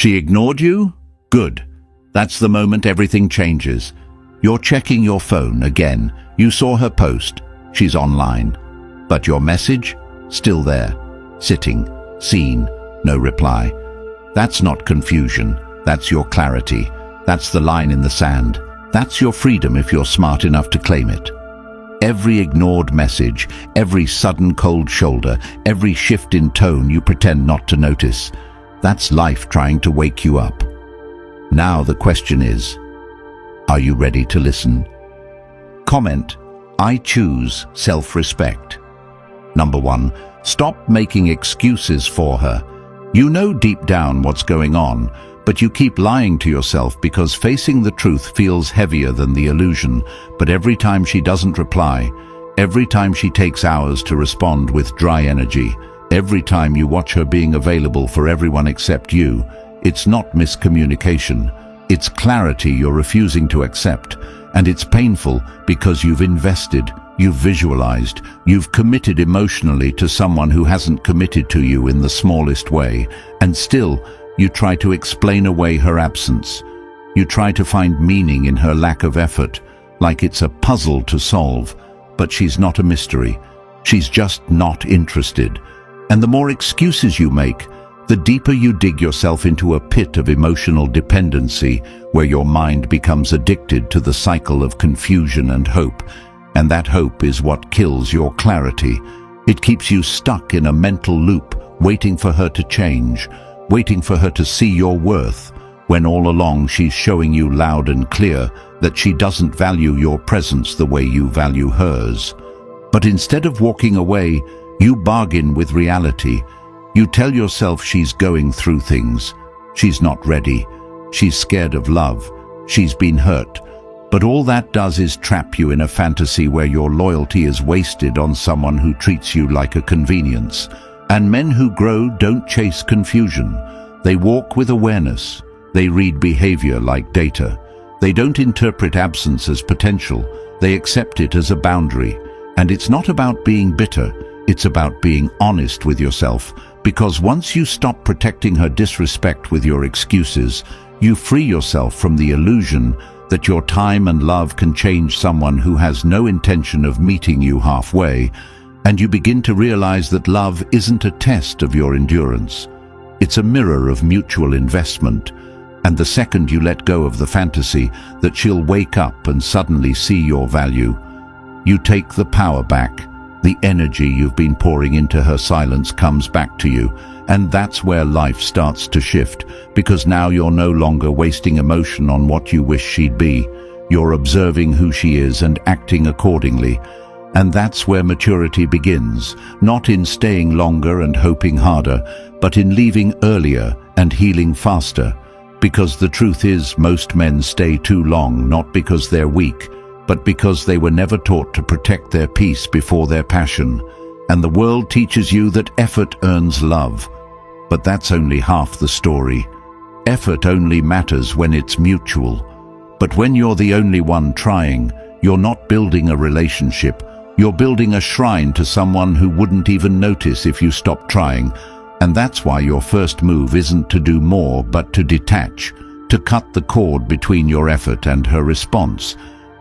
She ignored you? Good. That's the moment everything changes. You're checking your phone again. You saw her post. She's online. But your message? Still there. Sitting. Seen. No reply. That's not confusion. That's your clarity. That's the line in the sand. That's your freedom if you're smart enough to claim it. Every ignored message, every sudden cold shoulder, every shift in tone you pretend not to notice, that's life trying to wake you up. Now the question is, are you ready to listen? Comment, I choose self-respect. Number 1, stop making excuses for her. You know deep down what's going on, but you keep lying to yourself because facing the truth feels heavier than the illusion. But every time she doesn't reply, every time she takes hours to respond with dry energy, every time you watch her being available for everyone except you, it's not miscommunication. It's clarity you're refusing to accept. And it's painful because you've invested, you've visualized, you've committed emotionally to someone who hasn't committed to you in the smallest way. And still, you try to explain away her absence. You try to find meaning in her lack of effort, like it's a puzzle to solve. But she's not a mystery. She's just not interested. And the more excuses you make, the deeper you dig yourself into a pit of emotional dependency where your mind becomes addicted to the cycle of confusion and hope. And that hope is what kills your clarity. It keeps you stuck in a mental loop, waiting for her to change, waiting for her to see your worth, when all along she's showing you loud and clear that she doesn't value your presence the way you value hers. But instead of walking away, you bargain with reality. You tell yourself she's going through things. She's not ready. She's scared of love. She's been hurt. But all that does is trap you in a fantasy where your loyalty is wasted on someone who treats you like a convenience. And men who grow don't chase confusion. They walk with awareness. They read behavior like data. They don't interpret absence as potential. They accept it as a boundary. And it's not about being bitter. It's about being honest with yourself. Because once you stop protecting her disrespect with your excuses, you free yourself from the illusion that your time and love can change someone who has no intention of meeting you halfway, and you begin to realize that love isn't a test of your endurance. It's a mirror of mutual investment, and the second you let go of the fantasy that she'll wake up and suddenly see your value, you take the power back. The energy you've been pouring into her silence comes back to you, and that's where life starts to shift, because now you're no longer wasting emotion on what you wish she'd be. You're observing who she is and acting accordingly. And that's where maturity begins, not in staying longer and hoping harder, but in leaving earlier and healing faster. Because the truth is, most men stay too long, not because they're weak, but because they were never taught to protect their peace before their passion. And the world teaches you that effort earns love. But that's only half the story. Effort only matters when it's mutual. But when you're the only one trying, you're not building a relationship. You're building a shrine to someone who wouldn't even notice if you stopped trying. And that's why your first move isn't to do more, but to detach, to cut the cord between your effort and her response.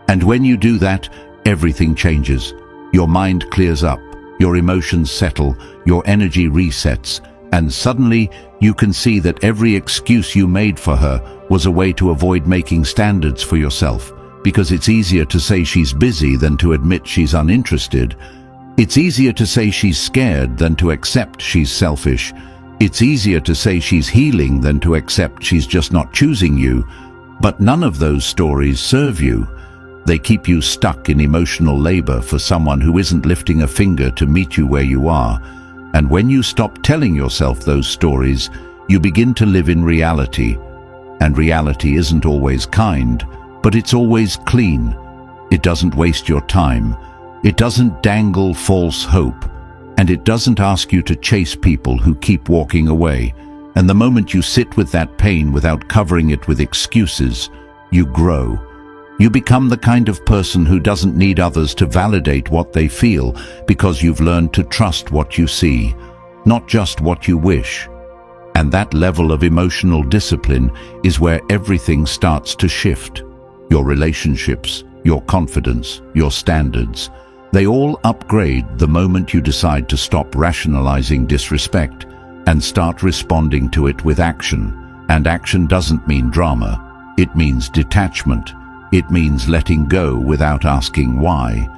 And when you do that, everything changes. Your mind clears up, your emotions settle, your energy resets, and suddenly you can see that every excuse you made for her was a way to avoid making standards for yourself. Because it's easier to say she's busy than to admit she's uninterested. It's easier to say she's scared than to accept she's selfish. It's easier to say she's healing than to accept she's just not choosing you. But none of those stories serve you. They keep you stuck in emotional labor for someone who isn't lifting a finger to meet you where you are. And when you stop telling yourself those stories, you begin to live in reality. And reality isn't always kind, but it's always clean. It doesn't waste your time. It doesn't dangle false hope. And it doesn't ask you to chase people who keep walking away. And the moment you sit with that pain without covering it with excuses, you grow. You become the kind of person who doesn't need others to validate what they feel, because you've learned to trust what you see, not just what you wish. And that level of emotional discipline is where everything starts to shift. Your relationships, your confidence, your standards, they all upgrade the moment you decide to stop rationalizing disrespect and start responding to it with action. And action doesn't mean drama. It means detachment. It means letting go without asking why.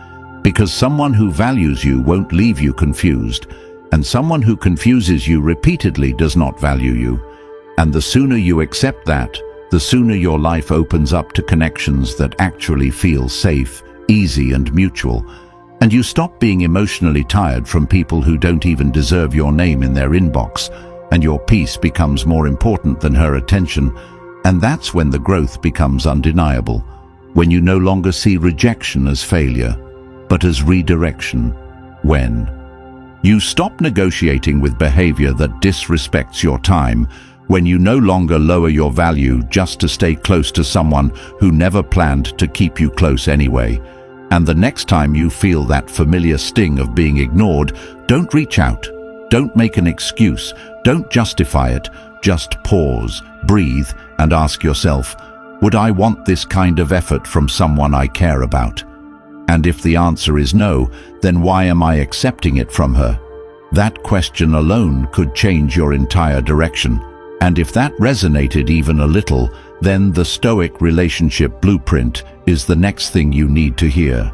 Because someone who values you won't leave you confused, and someone who confuses you repeatedly does not value you. And the sooner you accept that, the sooner your life opens up to connections that actually feel safe, easy, and mutual. And you stop being emotionally tired from people who don't even deserve your name in their inbox, and your peace becomes more important than her attention. And that's when the growth becomes undeniable, when you no longer see rejection as failure, but as redirection. When you stop negotiating with behavior that disrespects your time, when you no longer lower your value just to stay close to someone who never planned to keep you close anyway. And the next time you feel that familiar sting of being ignored, don't reach out. Don't make an excuse. Don't justify it. Just pause, breathe, and ask yourself, would I want this kind of effort from someone I care about? And if the answer is no, then why am I accepting it from her? That question alone could change your entire direction. And if that resonated even a little, then the Stoic relationship blueprint is the next thing you need to hear.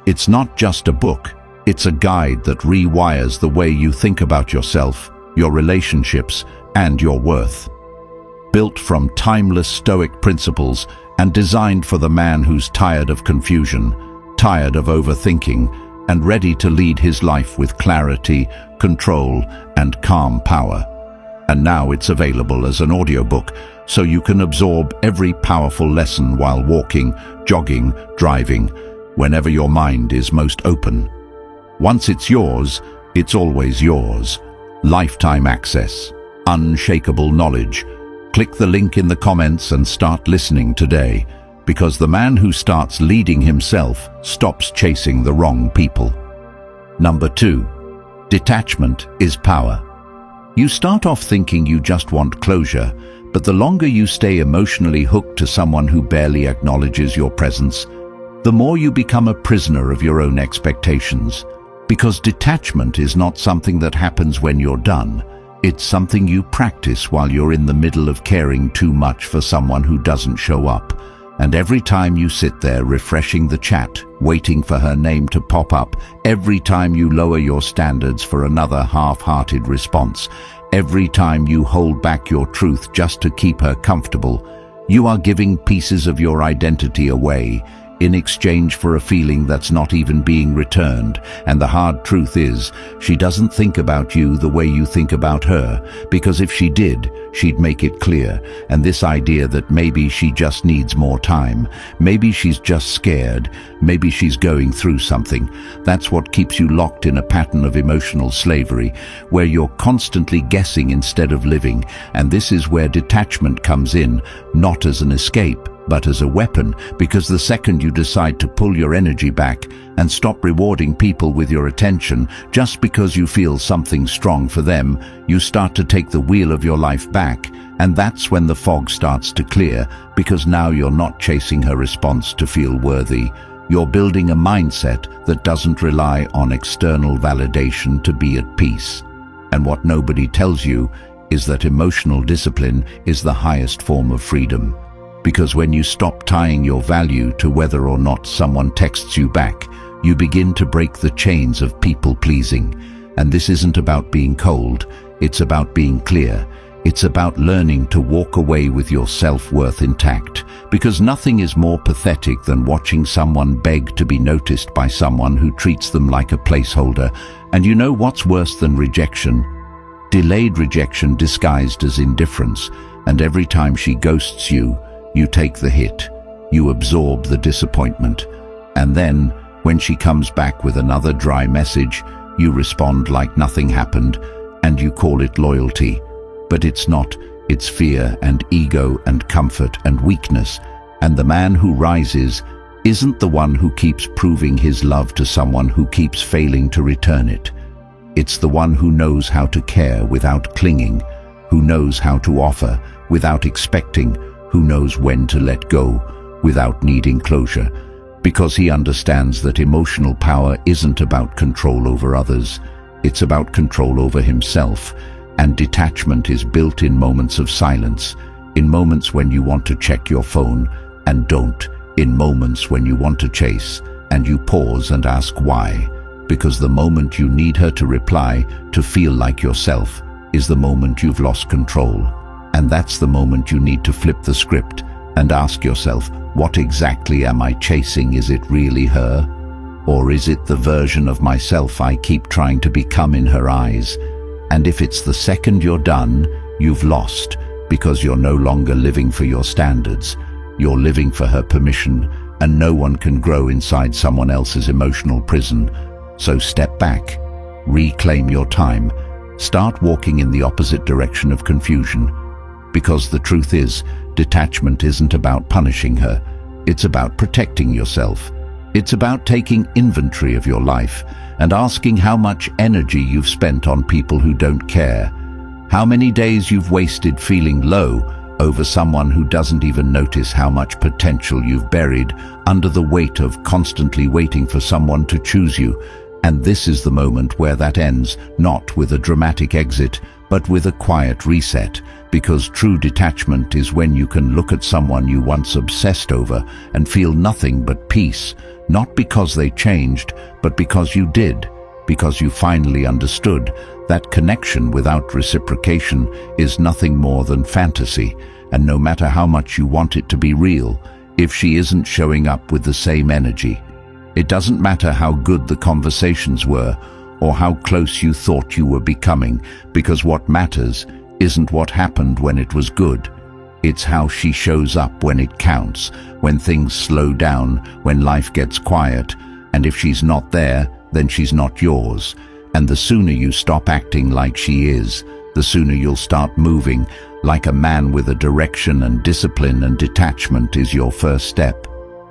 It's not just a book, it's a guide that rewires the way you think about yourself, your relationships, and your worth. Built from timeless Stoic principles and designed for the man who's tired of confusion, tired of overthinking, and ready to lead his life with clarity, control, and calm power. And now it's available as an audiobook, so you can absorb every powerful lesson while walking, jogging, driving, whenever your mind is most open. Once it's yours, it's always yours. Lifetime access, unshakable knowledge. Click the link in the comments and start listening today, because the man who starts leading himself stops chasing the wrong people. Number 2, detachment is power. You start off thinking you just want closure, but the longer you stay emotionally hooked to someone who barely acknowledges your presence, the more you become a prisoner of your own expectations. Because detachment is not something that happens when you're done. It's something you practice while you're in the middle of caring too much for someone who doesn't show up. And every time you sit there refreshing the chat, waiting for her name to pop up, every time you lower your standards for another half-hearted response, every time you hold back your truth just to keep her comfortable, you are giving pieces of your identity away in exchange for a feeling that's not even being returned. And the hard truth is, she doesn't think about you the way you think about her, because if she did, she'd make it clear. And this idea that maybe she just needs more time, maybe she's just scared, maybe she's going through something, that's what keeps you locked in a pattern of emotional slavery, where you're constantly guessing instead of living. And this is where detachment comes in, not as an escape, but as a weapon, because the second you decide to pull your energy back and stop rewarding people with your attention just because you feel something strong for them, you start to take the wheel of your life back. And that's when the fog starts to clear, because now you're not chasing her response to feel worthy. You're building a mindset that doesn't rely on external validation to be at peace. And what nobody tells you is that emotional discipline is the highest form of freedom. Because when you stop tying your value to whether or not someone texts you back, you begin to break the chains of people-pleasing. And this isn't about being cold, it's about being clear. It's about learning to walk away with your self-worth intact, because nothing is more pathetic than watching someone beg to be noticed by someone who treats them like a placeholder. And you know what's worse than rejection? Delayed rejection disguised as indifference. And every time she ghosts you, you take the hit, you absorb the disappointment, and then, when she comes back with another dry message, you respond like nothing happened, and you call it loyalty. But it's not, it's fear and ego and comfort and weakness. And the man who rises isn't the one who keeps proving his love to someone who keeps failing to return it. It's the one who knows how to care without clinging, who knows how to offer without expecting, who knows when to let go without needing closure, because he understands that emotional power isn't about control over others, it's about control over himself, and detachment is built in moments of silence, in moments when you want to check your phone and don't, in moments when you want to chase and you pause and ask why, because the moment you need her to reply, to feel like yourself, is the moment you've lost control. And that's the moment you need to flip the script and ask yourself, what exactly am I chasing? Is it really her? Or is it the version of myself I keep trying to become in her eyes? And if it's the second you're done, you've lost, because you're no longer living for your standards. You're living for her permission, and no one can grow inside someone else's emotional prison. So step back, reclaim your time, start walking in the opposite direction of confusion. Because the truth is, detachment isn't about punishing her, it's about protecting yourself. It's about taking inventory of your life and asking how much energy you've spent on people who don't care, how many days you've wasted feeling low over someone who doesn't even notice how much potential you've buried under the weight of constantly waiting for someone to choose you. And this is the moment where that ends, not with a dramatic exit, but with a quiet reset, because true detachment is when you can look at someone you once obsessed over and feel nothing but peace, not because they changed, but because you did, because you finally understood that connection without reciprocation is nothing more than fantasy, and no matter how much you want it to be real, if she isn't showing up with the same energy, it doesn't matter how good the conversations were or how close you thought you were becoming, because what matters isn't what happened when it was good. It's how she shows up when it counts, when things slow down, when life gets quiet, and if she's not there, then she's not yours. And the sooner you stop acting like she is, the sooner you'll start moving like a man with a direction, and discipline and detachment is your first step.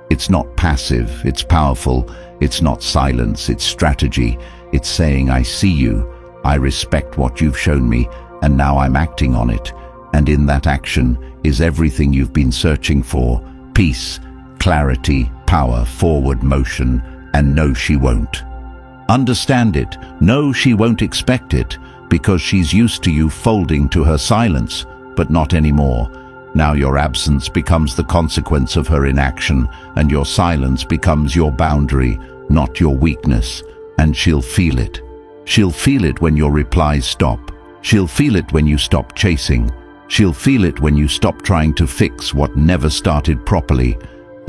It's not passive, it's powerful. It's not silence, it's strategy. It's saying, I see you, I respect what you've shown me, and now I'm acting on it. And in that action is everything you've been searching for: peace, clarity, power, forward motion, and no, she won't. Understand it. No, she won't expect it, because she's used to you folding to her silence, but not anymore. Now your absence becomes the consequence of her inaction, and your silence becomes your boundary, not your weakness. And she'll feel it. She'll feel it when your replies stop. She'll feel it when you stop chasing. She'll feel it when you stop trying to fix what never started properly.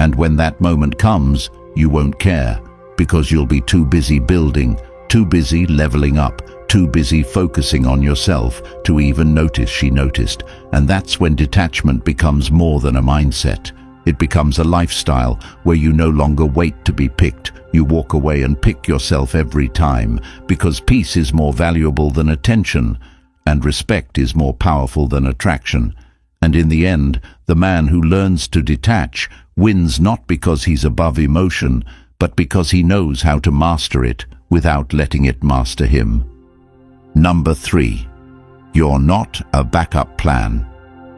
And when that moment comes, you won't care, because you'll be too busy building, too busy leveling up, too busy focusing on yourself to even notice she noticed. And that's when detachment becomes more than a mindset. It becomes a lifestyle where you no longer wait to be picked. You walk away and pick yourself every time, because peace is more valuable than attention, and respect is more powerful than attraction. And in the end, the man who learns to detach wins, not because he's above emotion, but because he knows how to master it without letting it master him. Number 3. You're not a backup plan.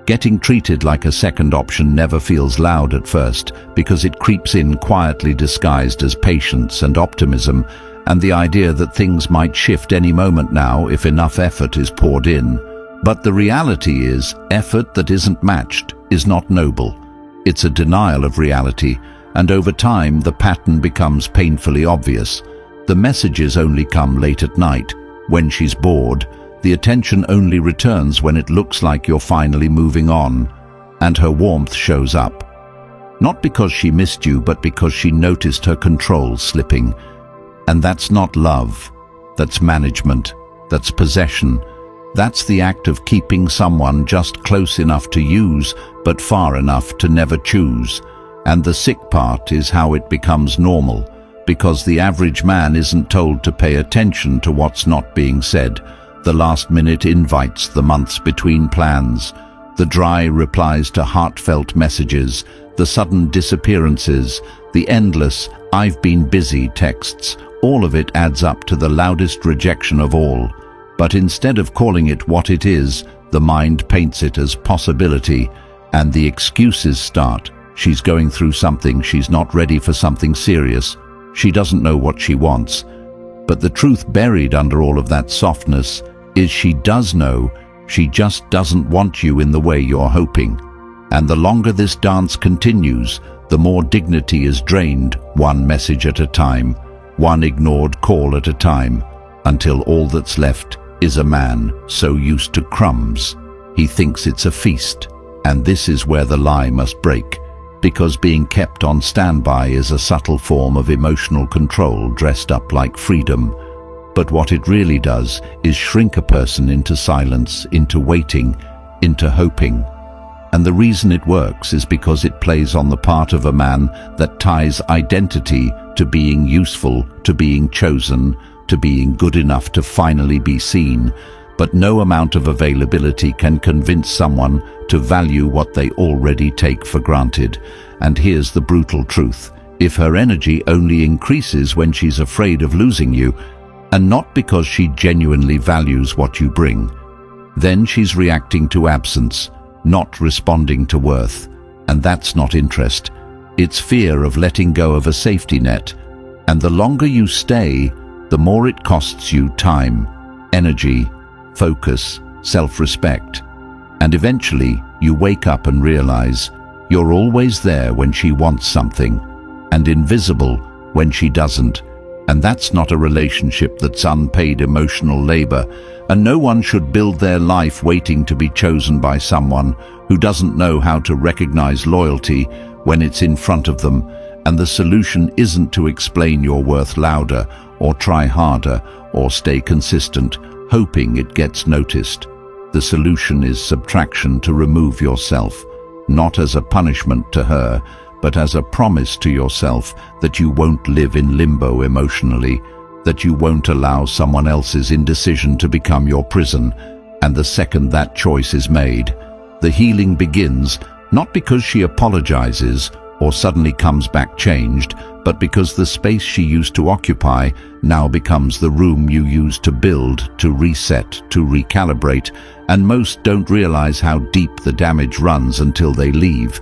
Getting treated like a second option never feels loud at first, because it creeps in quietly disguised as patience and optimism, and the idea that things might shift any moment now if enough effort is poured in. But the reality is, effort that isn't matched is not noble. It's a denial of reality, and over time the pattern becomes painfully obvious. The messages only come late at night, when she's bored. The attention only returns when it looks like you're finally moving on, and her warmth shows up. Not because she missed you, but because she noticed her control slipping. And that's not love. That's management. That's possession. That's the act of keeping someone just close enough to use, but far enough to never choose. And the sick part is how it becomes normal, because the average man isn't told to pay attention to what's not being said. The last-minute invites, the months between plans, the dry replies to heartfelt messages, the sudden disappearances, the endless "I've been busy" texts, all of it adds up to the loudest rejection of all. But instead of calling it what it is, The mind paints it as possibility, and the excuses start. She's going through something, she's not ready for something serious, she doesn't know what she wants. But the truth buried under all of that softness is she does know, she just doesn't want you in the way you're hoping. And the longer this dance continues, the more dignity is drained, one message at a time, one ignored call at a time, until all that's left is a man so used to crumbs, he thinks it's a feast. And this is where the lie must break, because being kept on standby is a subtle form of emotional control dressed up like freedom. But what it really does is shrink a person into silence, into waiting, into hoping. And the reason it works is because it plays on the part of a man that ties identity to being useful, to being chosen, to being good enough to finally be seen. But no amount of availability can convince someone to value what they already take for granted. And here's the brutal truth. If her energy only increases when she's afraid of losing you, and not because she genuinely values what you bring, then she's reacting to absence, not responding to worth. And that's not interest. It's fear of letting go of a safety net. And the longer you stay, the more it costs you time, energy, focus, self-respect. And eventually, you wake up and realize you're always there when she wants something, and invisible when she doesn't. And that's not a relationship, that's unpaid emotional labor. And no one should build their life waiting to be chosen by someone who doesn't know how to recognize loyalty when it's in front of them. And the solution isn't to explain your worth louder, or try harder, or stay consistent, hoping it gets noticed. The solution is subtraction, to remove yourself, not as a punishment to her, but as a promise to yourself that you won't live in limbo emotionally, that you won't allow someone else's indecision to become your prison. And the second that choice is made, the healing begins, not because she apologizes or suddenly comes back changed, but because the space she used to occupy now becomes the room you used to build, to reset, to recalibrate. And most don't realize how deep the damage runs until they leave.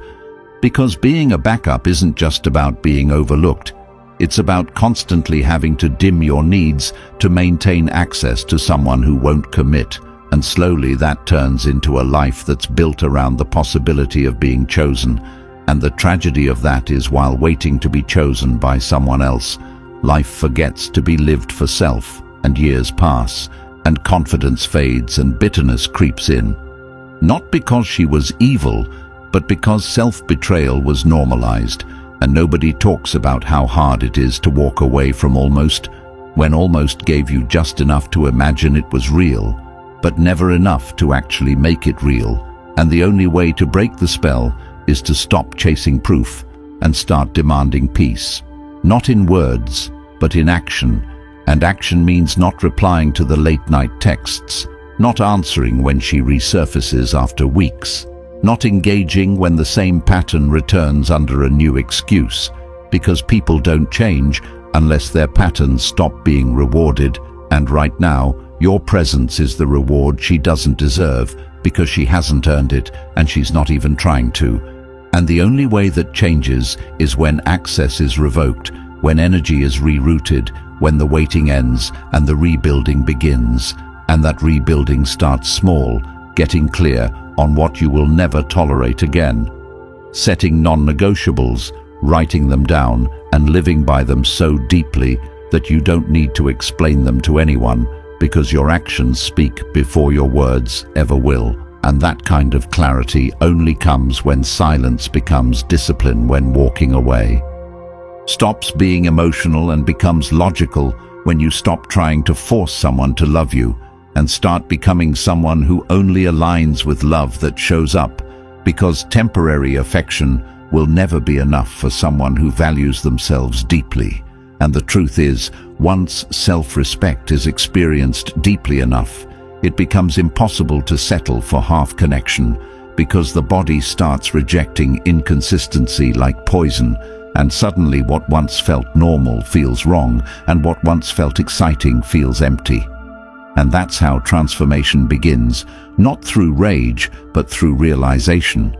Because being a backup isn't just about being overlooked. It's about constantly having to dim your needs to maintain access to someone who won't commit. And slowly that turns into a life that's built around the possibility of being chosen. And the tragedy of that is, while waiting to be chosen by someone else, life forgets to be lived for self, and years pass, and confidence fades and bitterness creeps in. Not because she was evil, but because self-betrayal was normalized, and nobody talks about how hard it is to walk away from almost, when almost gave you just enough to imagine it was real, but never enough to actually make it real. And the only way to break the spell is to stop chasing proof and start demanding peace. Not in words, but in action. And action means not replying to the late-night texts, not answering when she resurfaces after weeks, not engaging when the same pattern returns under a new excuse, because people don't change unless their patterns stop being rewarded. And right now, your presence is the reward she doesn't deserve, because she hasn't earned it, and she's not even trying to. And the only way that changes is when access is revoked, when energy is rerouted, when the waiting ends and the rebuilding begins. And that rebuilding starts small, getting clear on what you will never tolerate again. Setting non-negotiables, writing them down, and living by them so deeply that you don't need to explain them to anyone, because your actions speak before your words ever will. And that kind of clarity only comes when silence becomes discipline when walking away. Stops being emotional and becomes logical when you stop trying to force someone to love you and start becoming someone who only aligns with love that shows up, because temporary affection will never be enough for someone who values themselves deeply. And the truth is, once self-respect is experienced deeply enough, it becomes impossible to settle for half connection, because the body starts rejecting inconsistency like poison, and suddenly what once felt normal feels wrong, and what once felt exciting feels empty. And that's how transformation begins, not through rage, but through realization.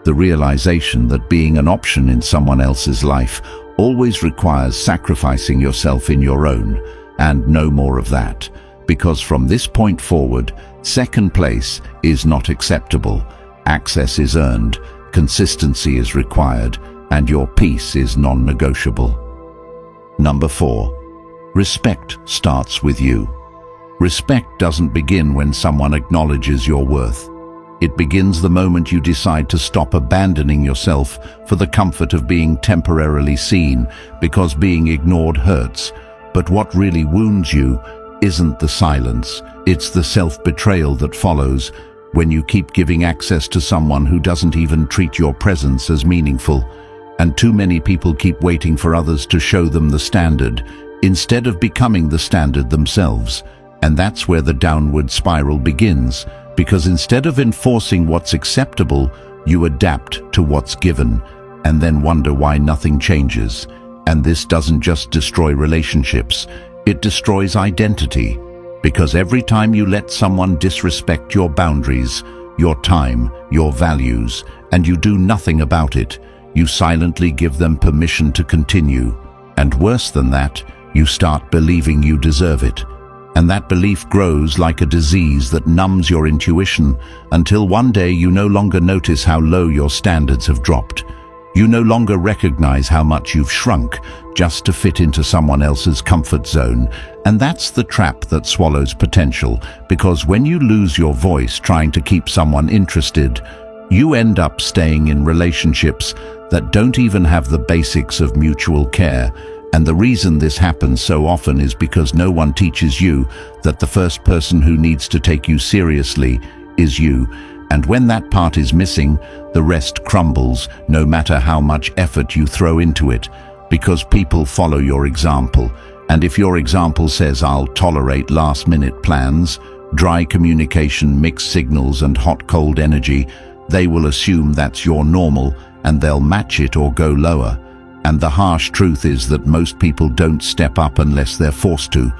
The realization that being an option in someone else's life always requires sacrificing yourself in your own, and no more of that. Because from this point forward, second place is not acceptable, access is earned, consistency is required, and your peace is non-negotiable. Number 4. Respect starts with you. Respect doesn't begin when someone acknowledges your worth. It begins the moment you decide to stop abandoning yourself for the comfort of being temporarily seen, because being ignored hurts. But what really wounds you isn't the silence, it's the self-betrayal that follows when you keep giving access to someone who doesn't even treat your presence as meaningful. And too many people keep waiting for others to show them the standard, instead of becoming the standard themselves. And that's where the downward spiral begins, because instead of enforcing what's acceptable, you adapt to what's given, and then wonder why nothing changes. And this doesn't just destroy relationships, it destroys identity. Because every time you let someone disrespect your boundaries, your time, your values, and you do nothing about it, you silently give them permission to continue. And worse than that, you start believing you deserve it. And that belief grows like a disease that numbs your intuition until one day you no longer notice how low your standards have dropped. You no longer recognize how much you've shrunk just to fit into someone else's comfort zone. And that's the trap that swallows potential, because when you lose your voice trying to keep someone interested, you end up staying in relationships that don't even have the basics of mutual care. And the reason this happens so often is because no one teaches you that the first person who needs to take you seriously is you. And when that part is missing, the rest crumbles, no matter how much effort you throw into it, because people follow your example. And if your example says, "I'll tolerate last-minute plans, dry communication, mixed signals, and hot-cold energy," they will assume that's your normal, and they'll match it or go lower. And the harsh truth is that most people don't step up unless they're forced to.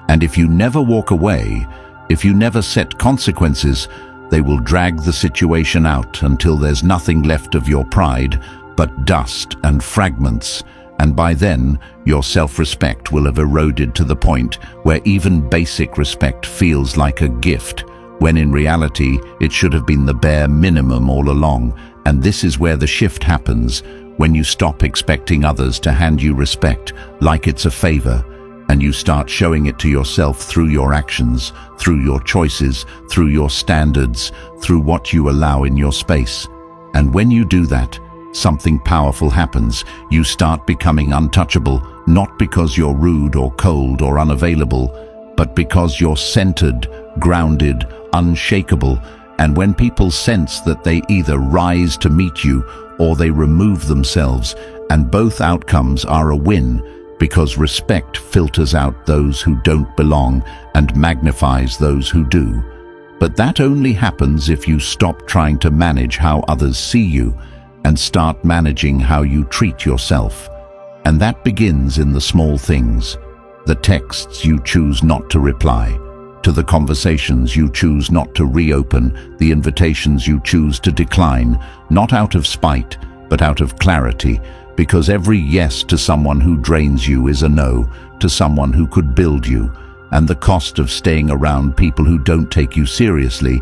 And if you never walk away, if you never set consequences, they will drag the situation out until there's nothing left of your pride but dust and fragments. And by then, your self-respect will have eroded to the point where even basic respect feels like a gift, when in reality it should have been the bare minimum all along. And this is where the shift happens, when you stop expecting others to hand you respect like it's a favor, and you start showing it to yourself through your actions, through your choices, through your standards, through what you allow in your space. And when you do that, something powerful happens. You start becoming untouchable, not because you're rude or cold or unavailable, but because you're centered, grounded, unshakable. And when people sense that, they either rise to meet you or they remove themselves, and both outcomes are a win, because respect filters out those who don't belong and magnifies those who do. But that only happens if you stop trying to manage how others see you and start managing how you treat yourself. And that begins in the small things, the texts you choose not to reply, to the conversations you choose not to reopen, the invitations you choose to decline, not out of spite, but out of clarity, because every yes to someone who drains you is a no to someone who could build you. And the cost of staying around people who don't take you seriously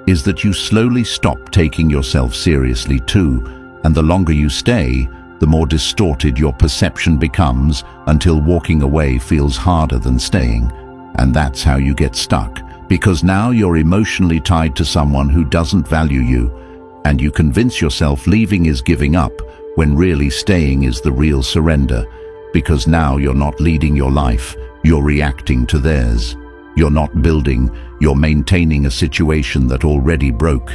is that you slowly stop taking yourself seriously too. And the longer you stay, the more distorted your perception becomes, until walking away feels harder than staying. And that's how you get stuck, because now you're emotionally tied to someone who doesn't value you, and you convince yourself leaving is giving up, when really staying is the real surrender, because now you're not leading your life, you're reacting to theirs. You're not building, you're maintaining a situation that already broke,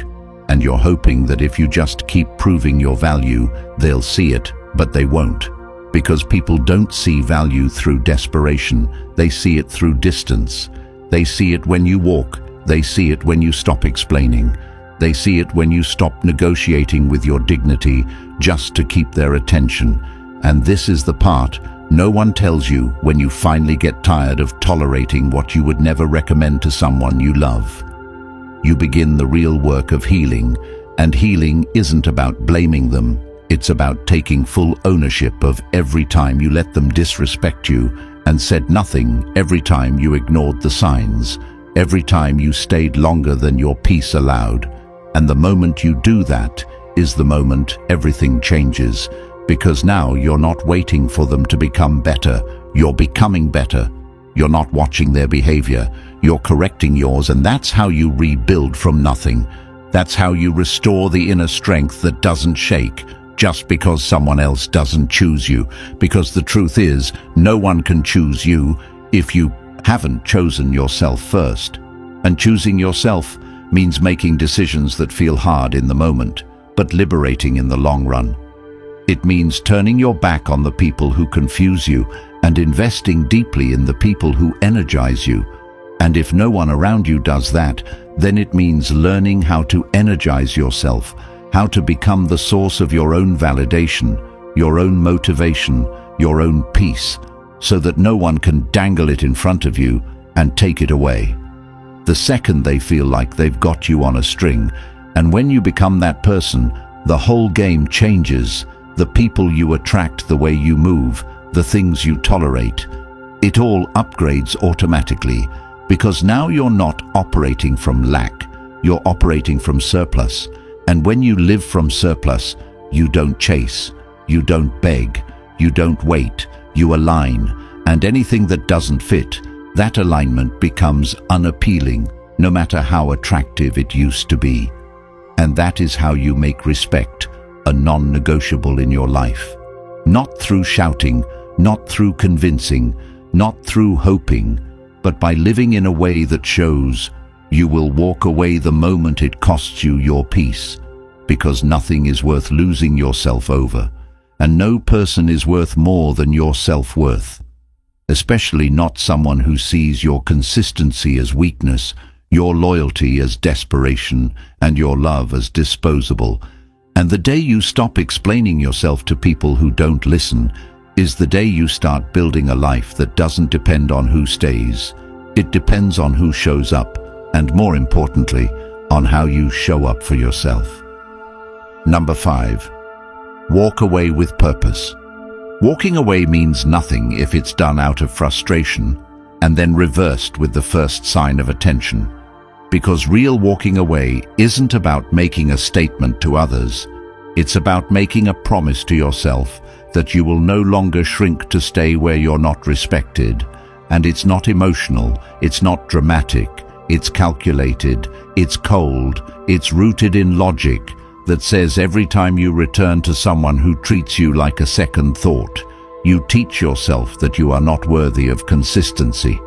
and you're hoping that if you just keep proving your value, they'll see it, but they won't. Because people don't see value through desperation, they see it through distance. They see it when you walk, they see it when you stop explaining. They see it when you stop negotiating with your dignity just to keep their attention. And this is the part no one tells you when you finally get tired of tolerating what you would never recommend to someone you love. you begin the real work of healing. And healing isn't about blaming them. It's about taking full ownership of every time you let them disrespect you and said nothing, every time you ignored the signs, every time you stayed longer than your peace allowed. And the moment you do that is the moment everything changes, because now you're not waiting for them to become better, you're becoming better. You're not watching their behavior, you're correcting yours, and that's how you rebuild from nothing. That's how you restore the inner strength that doesn't shake just because someone else doesn't choose you, because the truth is, no one can choose you if you haven't chosen yourself first. And choosing yourself means making decisions that feel hard in the moment, but liberating in the long run. It means turning your back on the people who confuse you and investing deeply in the people who energize you. And if no one around you does that, then it means learning how to energize yourself, how to become the source of your own validation, your own motivation, your own peace, so that no one can dangle it in front of you and take it away. The second they feel like they've got you on a string, and when you become that person, the whole game changes. The people you attract, the way you move, the things you tolerate, it all upgrades automatically, because now you're not operating from lack, you're operating from surplus. And when you live from surplus, you don't chase, you don't beg, you don't wait, you align. And anything that doesn't fit, that alignment becomes unappealing, no matter how attractive it used to be. And that is how you make respect a non-negotiable in your life. Not through shouting, not through convincing, not through hoping, but by living in a way that shows you will walk away the moment it costs you your peace, because nothing is worth losing yourself over, and no person is worth more than your self-worth, especially not someone who sees your consistency as weakness, your loyalty as desperation, and your love as disposable. And the day you stop explaining yourself to people who don't listen is the day you start building a life that doesn't depend on who stays. It depends on who shows up, and more importantly, on how you show up for yourself. Number 5, walk away with purpose. Walking away means nothing if it's done out of frustration and then reversed with the first sign of attention. Because real walking away isn't about making a statement to others. It's about making a promise to yourself that you will no longer shrink to stay where you're not respected. And it's not emotional, it's not dramatic, it's calculated, it's cold, it's rooted in logic that says every time you return to someone who treats you like a second thought, you teach yourself that you are not worthy of consistency.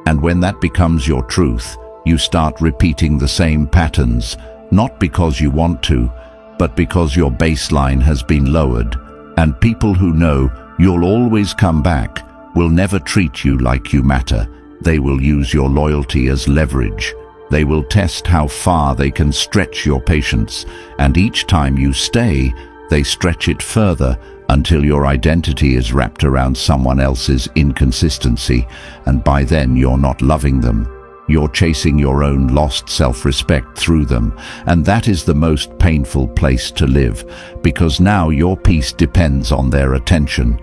And when that becomes your truth, you start repeating the same patterns, not because you want to, but because your baseline has been lowered. And people who know you'll always come back will never treat you like you matter. They will use your loyalty as leverage. They will test how far they can stretch your patience, and each time you stay, they stretch it further until your identity is wrapped around someone else's inconsistency, and by then you're not loving them. You're chasing your own lost self-respect through them, and that is the most painful place to live, because now your peace depends on their attention.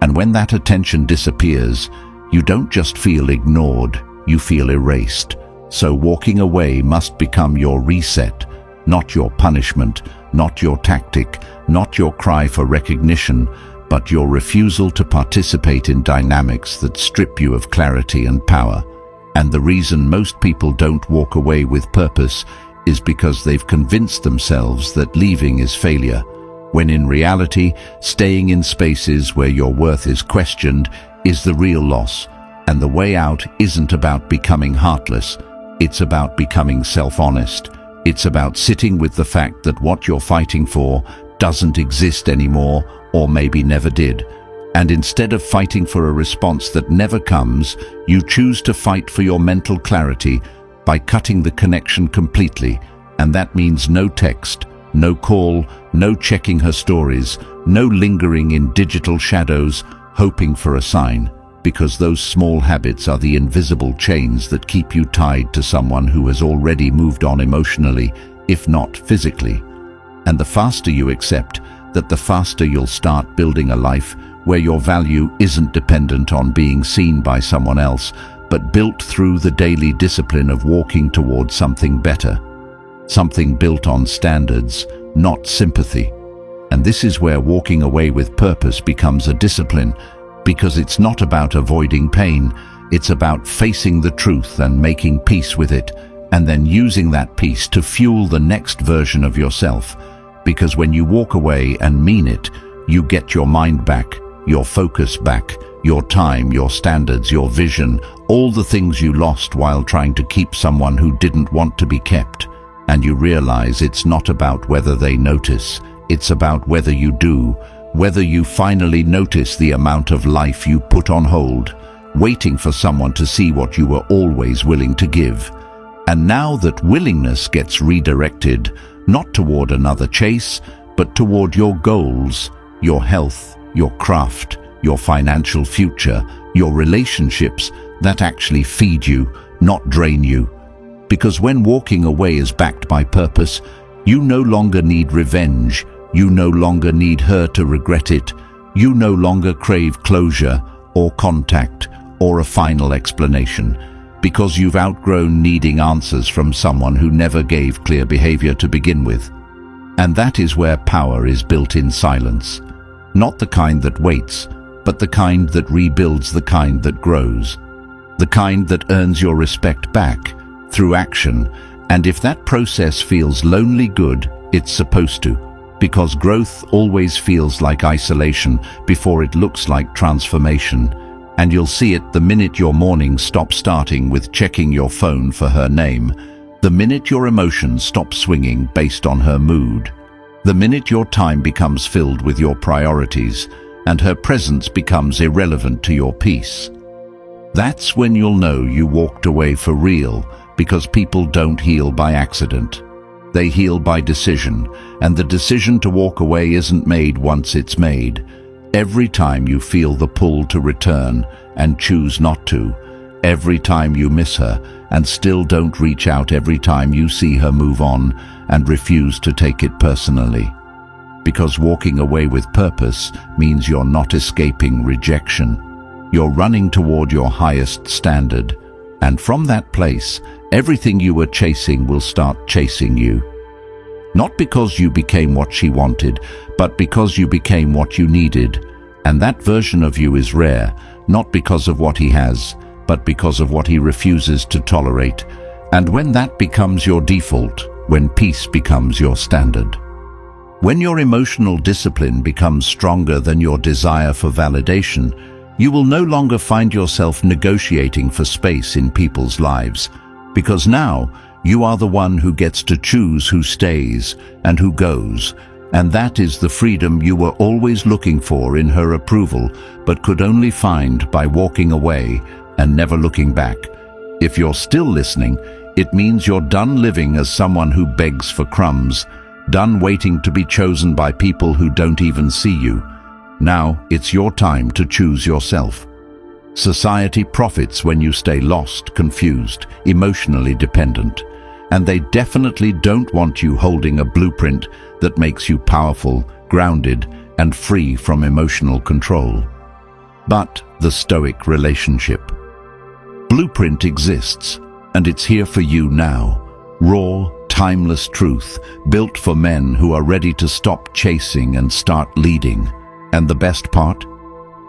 And when that attention disappears, you don't just feel ignored, you feel erased. So walking away must become your reset, not your punishment, not your tactic, not your cry for recognition, but your refusal to participate in dynamics that strip you of clarity and power. And the reason most people don't walk away with purpose is because they've convinced themselves that leaving is failure, when in reality, staying in spaces where your worth is questioned is the real loss. And the way out isn't about becoming heartless, it's about becoming self-honest. It's about sitting with the fact that what you're fighting for doesn't exist anymore, or maybe never did. And instead of fighting for a response that never comes, you choose to fight for your mental clarity by cutting the connection completely. And that means no text, no call, no checking her stories, no lingering in digital shadows, hoping for a sign. because those small habits are the invisible chains that keep you tied to someone who has already moved on emotionally, if not physically. And the faster you accept that, the faster you'll start building a life where your value isn't dependent on being seen by someone else, but built through the daily discipline of walking towards something better. Something built on standards, not sympathy. And this is where walking away with purpose becomes a discipline, because it's not about avoiding pain, it's about facing the truth and making peace with it, and then using that peace to fuel the next version of yourself. Because when you walk away and mean it, you get your mind back, your focus back, your time, your standards, your vision, all the things you lost while trying to keep someone who didn't want to be kept. And you realize it's not about whether they notice, it's about whether you do, whether you finally notice the amount of life you put on hold, waiting for someone to see what you were always willing to give. And now that willingness gets redirected, not toward another chase, but toward your goals, your health, your craft, your financial future, your relationships that actually feed you, not drain you. Because when walking away is backed by purpose, you no longer need revenge, you no longer need her to regret it, you no longer crave closure or contact or a final explanation, because you've outgrown needing answers from someone who never gave clear behavior to begin with. And that is where power is built in silence. Not the kind that waits, but the kind that rebuilds, the kind that grows. The kind that earns your respect back through action. And if that process feels lonely, good, it's supposed to. Because growth always feels like isolation before it looks like transformation. And you'll see it the minute your morning stops starting with checking your phone for her name, the minute your emotions stop swinging based on her mood, the minute your time becomes filled with your priorities and her presence becomes irrelevant to your peace. That's when you'll know you walked away for real, because people don't heal by accident. They heal by decision, and the decision to walk away isn't made once it's made. Every time you feel the pull to return and choose not to, every time you miss her and still don't reach out, every time you see her move on and refuse to take it personally. Because walking away with purpose means you're not escaping rejection. You're running toward your highest standard. And from that place, everything you were chasing will start chasing you. Not because you became what she wanted, but because you became what you needed. And that version of you is rare, not because of what he has, but because of what he refuses to tolerate. And when that becomes your default, when peace becomes your standard, when your emotional discipline becomes stronger than your desire for validation, you will no longer find yourself negotiating for space in people's lives, because now you are the one who gets to choose who stays and who goes. And that is the freedom you were always looking for in her approval, but could only find by walking away and never looking back. If you're still listening, it means you're done living as someone who begs for crumbs, done waiting to be chosen by people who don't even see you. Now it's your time to choose yourself. Society profits when you stay lost, confused, emotionally dependent. And they definitely don't want you holding a blueprint that makes you powerful, grounded, and free from emotional control. But the Stoic relationship. Blueprint exists, and it's here for you now. Raw, timeless truth, built for men who are ready to stop chasing and start leading. And the best part?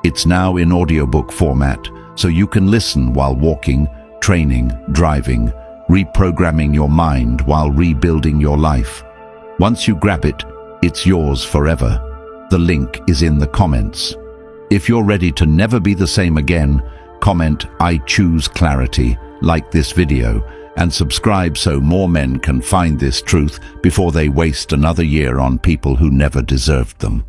It's now in audiobook format, so you can listen while walking, training, driving, reprogramming your mind while rebuilding your life. Once you grab it, it's yours forever. The link is in the comments. If you're ready to never be the same again, comment "I choose clarity," like this video, and subscribe so more men can find this truth before they waste another year on people who never deserved them.